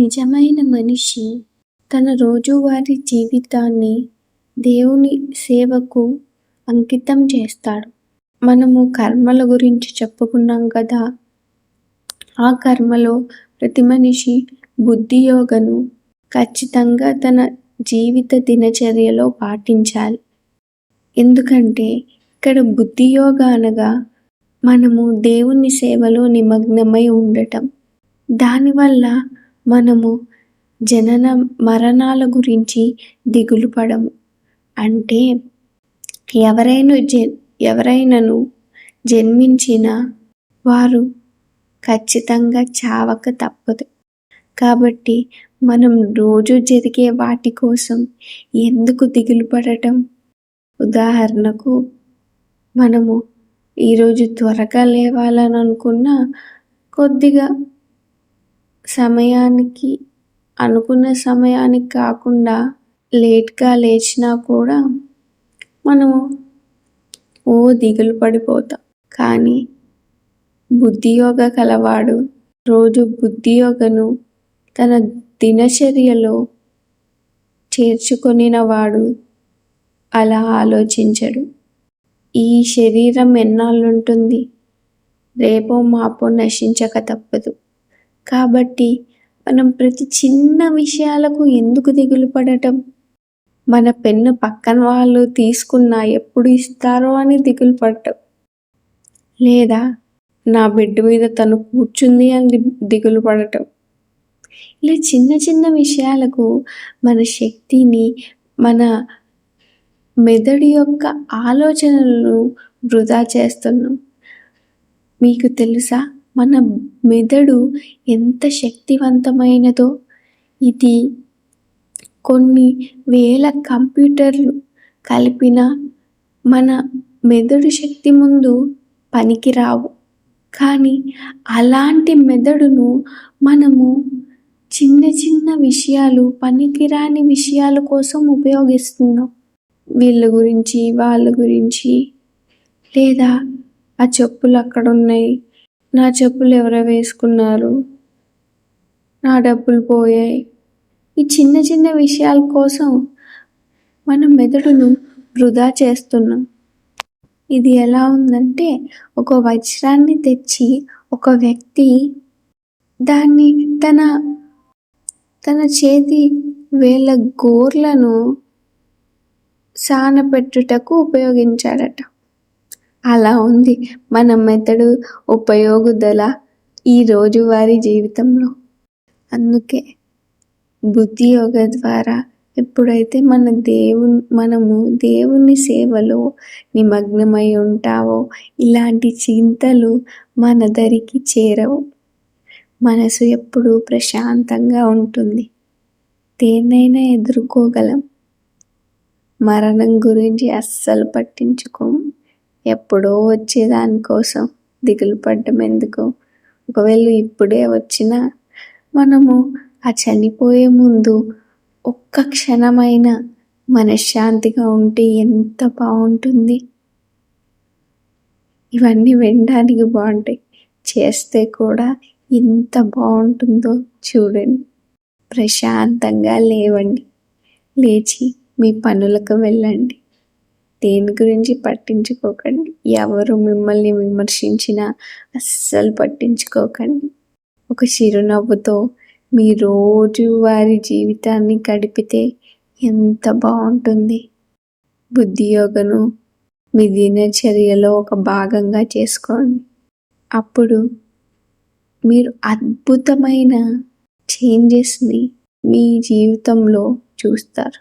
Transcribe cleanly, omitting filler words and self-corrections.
నిజమైన మనిషి తన రోజువారీ జీవితాన్ని దేవుని సేవకు అంకితం చేస్తాడు. మనము కర్మల గురించి చెప్పుకున్నాం కదా. ఆ కర్మలో ప్రతి మనిషి బుద్ధియోగను ఖచ్చితంగా తన జీవిత దినచర్యలో పాటించాలి. ఎందుకంటే ఇక్కడ బుద్ధియోగ అనగా మనము దేవుని సేవలో నిమగ్నమై ఉండటం. దానివల్ల మనము జనన మరణాల గురించి దిగులు పడము. అంటే ఎవరైనాను జన్మించిన వారు ఖచ్చితంగా చావక తప్పదు. కాబట్టి మనం రోజు జరిగే వాటి కోసం ఎందుకు దిగులు పడటం? ఉదాహరణకు మనము ఈరోజు త్వరగా లేవాలని అనుకున్నా కొద్దిగా సమయానికి అనుకున్న సమయానికి కాకుండా లేట్గా లేచినా కూడా మనము దిగులు పడిపోతాం. కానీ బుద్ధియోగ కలవాడు రోజు బుద్ధియోగను తన దినచర్యలో చేర్చుకొనినవాడు అలా ఆలోచించడు. ఈ శరీరం ఎన్నాళ్ళుంటుంది? రేపో మాపో నశించక తప్పదు. కాబట్టి మనం ప్రతి చిన్న విషయాలకు ఎందుకు దిగులు పడటం? మన పెన్ను పక్కన వాళ్ళు తీసుకున్నా ఎప్పుడు ఇస్తారో అని దిగులు పడటం, లేదా నా బెడ్ మీద తను కూర్చుంది అని దిగులు పడటం. ఇలా చిన్న చిన్న విషయాలకు మన శక్తిని, మన మెదడు యొక్క ఆలోచనలను వృధా చేస్తున్నాం. మీకు తెలుసా మన మెదడు ఎంత శక్తివంతమైనదో? ఇది కొన్ని వేల కంప్యూటర్లు కలిపిన మన మెదడు శక్తి ముందు పనికిరావు. కానీ అలాంటి మెదడును మనము చిన్న చిన్న విషయాలు, పనికిరాని విషయాల కోసం ఉపయోగిస్తున్నాం. వీళ్ళ గురించి, వాళ్ళ గురించి, లేదా ఆ చెప్పులు అక్కడ ఉన్నాయి, నా చెప్పులు ఎవరో వేసుకున్నారు, నా డబ్బులు పోయాయి. ఈ చిన్న చిన్న విషయాల కోసం మన మెదడును వృధా చేస్తున్నాం. ఇది ఎలా ఉందంటే, ఒక వజ్రాన్ని తెచ్చి ఒక వ్యక్తి దాన్ని తన చేతి వేళ్ళ గోర్లను సానపెట్టుటకు ఉపయోగించాడట. అలా ఉంది మన మెదడు ఉపయోగదల ఈ రోజువారీ జీవితంలో. అందుకే బుద్ధియోగ ద్వారా ఎప్పుడైతే మనము దేవుని సేవలో నిమగ్నమై ఉంటావో ఇలాంటి చింతలు మన దరికి చేరవు. మనసు ఎప్పుడూ ప్రశాంతంగా ఉంటుంది. దేన్నైనా ఎదుర్కోగలం. మరణం గురించి అస్సలు పట్టించుకోము. ఎప్పుడో వచ్చే దానికోసం దిగులు పడ్డం ఎందుకు? ఒకవేళ ఇప్పుడే వచ్చినా మనము ఆ చనిపోయే ముందు ఒక్క క్షణమైన మనశ్శాంతిగా ఉంటే ఎంత బాగుంటుంది. ఇవన్నీ వినడానికి బాగుంటాయి, చేస్తే కూడా ఎంత బాగుంటుందో చూడండి. ప్రశాంతంగా లేవండి, లేచి మీ పనులకు వెళ్ళండి. దేని గురించి పట్టించుకోకండి. ఎవరు మిమ్మల్ని విమర్శించినా అస్సలు పట్టించుకోకండి. ఒక చిరునవ్వుతో మీ రోజువారీ జీవితాన్ని గడిపితే ఎంత బాగుంటుంది. బుద్ధియోగను మీ దినచర్యలో ఒక భాగంగా చేసుకోండి. అప్పుడు మీరు అద్భుతమైన చేంజెస్ని మీ జీవితంలో చూస్తారు.